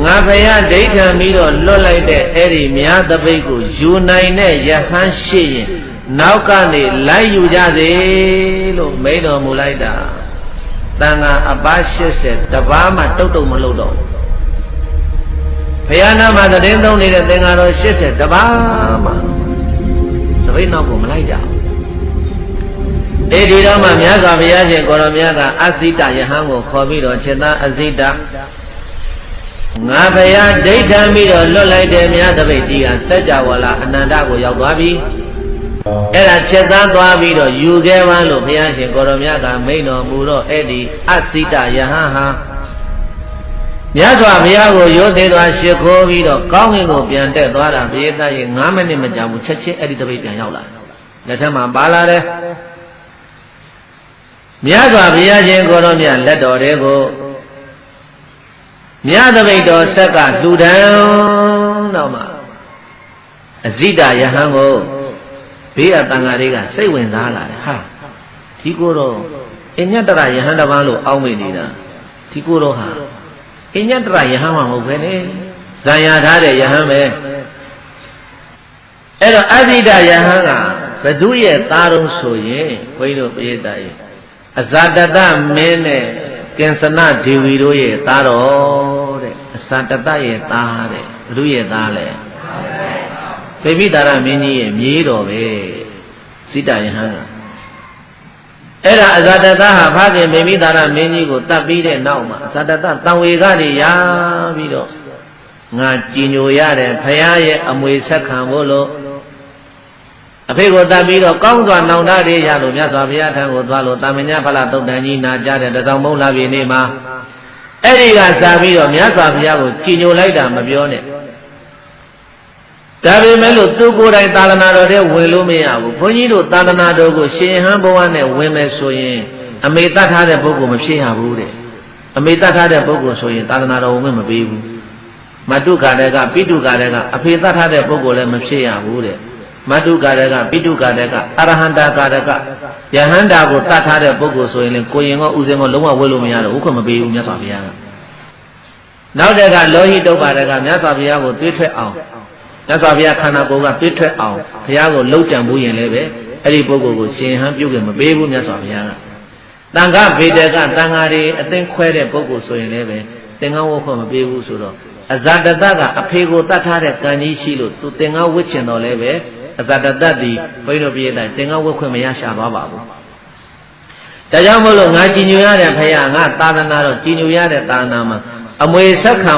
ငါဖယားဒိဋ္ဌံပြီးတော့လွတ်လိုက်တဲ့အဲ့ဒီမြားတပိတ်ကိုယူနိုင်တဲ့ယဟန်ရှိရင်နောက်ကနေလိုက်ယူကြစေလို့မိန့်တော်မူလိုက်တာတန်ခါအပါ80တပါးမှတုတ်တုတ်မလုပ်တော့ဘုရားနာမှာသတင်းသုံးနေတဲ့သင်္ဃာတော်80တပါးမှသပိတ်နောက်ကိုမလိုက်ကြဘူးဒီတော့မှမြတ်စွာဘုရားရှင်ကိုရောမြတ်ကအဇိတယဟန်ကိုခေါ်ပြီးတော့ခြေသားအဇိတငါဘုရားဒိဋ္ဌံပြီးတော့လွတ်လိုက်တဲ့မြတ်တပိတ်ကြီးကစัจ java လာအနန္တကိုရောက်သွားပြီအဲ့ဒါချက်သားသွားပြီးတော့ယူခဲ့ပါလို့ဘုရားရှင်ကိုရောမြတ်ကမိန့်တော်မူတော့အဲ့ဒီအဇိတယဟန်ဟာမြတ်စွာဘုရားကိုရိုးသေးသွားရှ िख ိုးပြီးတော့ကောင်းကင်ကိုပြန်တက်သွားတာဘုရားရဲ့9မိနစ်မကြာဘူးချက်ချင်းအဲ့ဒီတပိတ်ပြန်ရောက်လာလက်ထက်မှာပါလာတယ်မြတ်စွာဘုရားရှင်ကိုရောမြတ်လက်တော်တွေကိုမြတ်တပိတ်တော်ဆက်ကလှူဒန်းတော့မှအဇိတယဟန်ကိုဘေးအတန်ဃာတွေကစိတ်ဝင်စားလာတယ်ဟာဒီကိုတော့အညတရယဟန်တစ်ပါးလို့အောက်မေ့နေတာဒီကိုတော့ဟာအညတရယဟန်မှမဟုတ်ပဲနဲ့ဇာယာထားတဲ့ယဟန်ပဲအဲ့တော့အဇိတယဟန်ကဘသူရဲ့သားတော်ဆိုရင်ဘုန်းကြီးတို့ပိဋကရဲ့အဇာတတမင်းနဲ့ကင်စနဒေဝီတို့ရဲ့သားတော်တဲ့အဇာတတရဲ့သားတဲ့ဘသူရဲ့သားလဲဗေမိတာရမင်းကြီးရဲ့မြေးတော်ပဲစိတယဟန်ကအဲ့ဒါအဇာတတဟာဖခင်ဗေမိတာရမင်းကြီးကိုတတ်ပြီးတဲ့နောက်မှာအဇာတတတန်ဝေကတွေရပြီးတော့ငါကြည်ညိုရတယ်ဖယားရဲ့အမွေဆက်ခံဖို့လို့အဖေကိုတတ်ပြီးတော့ကောင်းစွာနောင်တတွေရလို့မြတ်စွာဘုရားထံကိုသွားလို့တာမညဖလားတုတ်တန်ကြီးနာကြတဲ့တစောင်းမုံလာပြီနေ့မှာအဲ့ဒီကစားပြီးတော့မြတ်စွာဘုရားကိုကြည်ညိုလိုက်တာမပြောနဲ့ဒါပေမဲ့လို့သူကိုယ်တိုင်သာသနာတော်ထဲဝင်လို့မရဘူးဘုန်းကြီးတို့သာသနာတော်ကိုရှင်ဟန်ဘဝနဲ့ဝင်မယ်ဆိုရင်အမေတတ်ထားတဲ့ပုဂ္ဂိုလ်မဖြစ်ရဘူးတဲ့အမေတတ်ထားတဲ့ပုဂ္ဂိုလ်ဆိုရင်သာသနာတော်ဝင်မပေးဘူးမတုကာရကပိတုကာရကအဖေတတ်ထားတဲ့ပုဂ္ဂိုလ်လည်းမဖြစ်ရဘူးတဲ့မတုကာရကပိတုကာရကအရဟန္တာကာရကယဟန္တာကိုတတ်ထားတဲ့ပုဂ္ဂိုလ်ဆိုရင်လည်းကိုရင်ကောဥစဉ်ကောလုံးဝဝဲလို့မရတော့ဥက္ကမပေးဘူးမြတ်စွာဘုရားကနောက်တဲ့ကလောဟိတုပ္ပါဒကမြတ်စွာဘုရားကိုတွေးထွက်အောင်မြတ်စွာဘုရားခန္ဓာကိုယ်ကတွေးထွက်အောင်ဘုရားကိုလှုပ်ကြံမှုရင်လည်းပဲအဲ့ဒီပုဂ္ဂိုလ်ကိုရှင်ဟန်ပြုတ်ခင်မပေးဘူးမြတ်စွာဘုရားကတန်ခဗေဒကတန်ဃာတွေအသိခွဲတဲ့ပုဂ္ဂိုလ်ဆိုရင်လည်းပဲသင်္ကန်းဝတ်ဖို့မပေးဘူးဆိုတော့အဇာတတကအဖေကိုတတ်ထားတဲ့ကံကြီးရှိလို့သူသင်္ကန်းဝတ်ချင်တော့လည်းပဲအဇာတတသည်ဘုန်းကြီးတို့ပြည့်တဲ့သင်္ကန်းဝတ်ခွင့်မရရှာသွားပါဘူးဒါကြောင့်မို့လို့ငါကြည်ညိုရတဲ့ဖခင်ငါသာသနာတော်ကြည်ညိုရတဲ့သာသနာမှာအမွေဆက်ခံ